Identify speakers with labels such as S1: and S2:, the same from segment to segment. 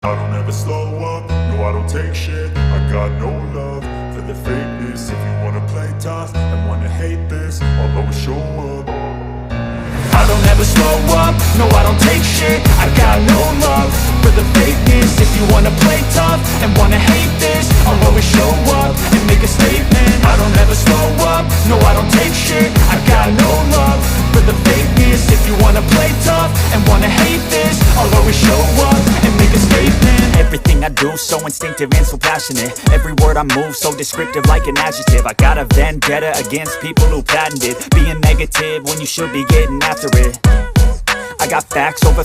S1: I don't ever slow up, no I don't take shit. I got no love for the fakeness. If you wanna play tough and wanna hate this, I'll always show up.
S2: I don't ever slow up, no I don't take shit. I got no love for the fakeness. If you wanna play tough and wanna hate this, I'll always show up and make a statement. I don't ever slow up, no I don't take shit. I got no love for the fakeness. If you wanna play tough and wanna hate this, I'll always show up and make a statement. Everything I do so instinctive and so passionate. Every word I move so descriptive like an adjective. I got a vendetta against people who patented being negative when you should be getting after it. I got facts over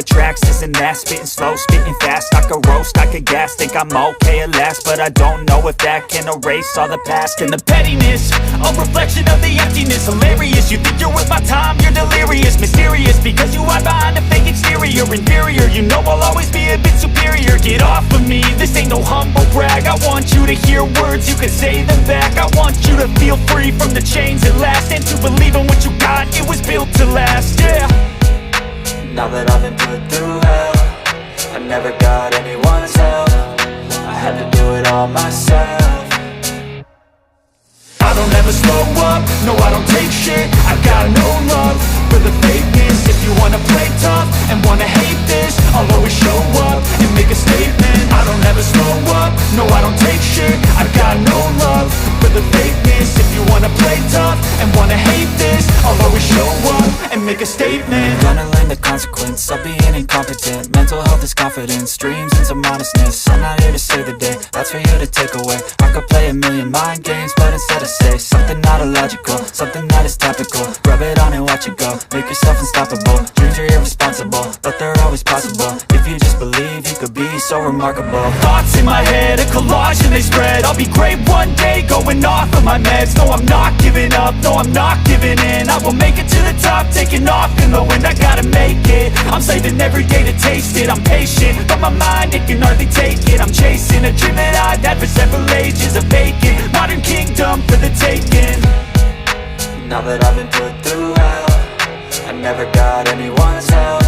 S2: tracks, this and that. Spitting slow, spitting fast, I could roast, I could gas. Think I'm okay at last, but I don't know if that can erase all the past. And the pettiness, a reflection of the emptiness. Hilarious, you think you're worth my time, you're delirious. Mysterious, because you hide behind a fake exterior. Inferior, you know I'll always be a bit superior. Get off of me, this ain't no humble brag. I want you to hear words, you can say them back. I want you to feel free from the chains at last, and to believe in what you got, it was built to last, yeah.
S3: Now that I've been put through hell, I never got anyone's help. I had to do it all myself.
S2: I don't ever slow up, no I don't take shit. I got no love for the fakeness. If you wanna play tough and wanna hate this, I'll always show up and make a statement. I don't ever slow up, no I don't take shit. I got no love for the fakeness. If you wanna play tough and wanna hate this, I'll always show up and make a statement.
S3: Gonna learn the consequence of being incompetent. Mental health is confidence, dreams and some honestness. I'm not here to save the day, that's for you to take away. I could play a million mind games, but instead I say something not illogical, something that is topical. Rub it on and watch it go, make yourself unstoppable. Dreams are irresponsible, but they're always possible. If you just believe, you could be so remarkable.
S2: Thoughts in my head, a collage and they spread. I'll be great one day, going off of my meds. No, I'm not giving up, no, I'm not giving in. I will make it to the top, taking off in the wind. I gotta make it, I'm saving every day to taste it. I'm patient, but my mind, it can hardly take it. I'm chasing a dream that I've had for several ages. A vacant, modern kingdom for the taking.
S3: Now that I've been put through hell, I never got anyone's help.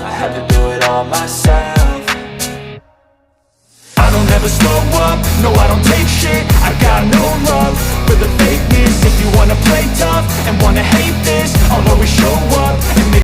S3: I had to do it all myself.
S2: I don't ever slow up, no I don't take shit. I got no love for the fakeness. If you wanna play tough and wanna hate this, I'll always show up and make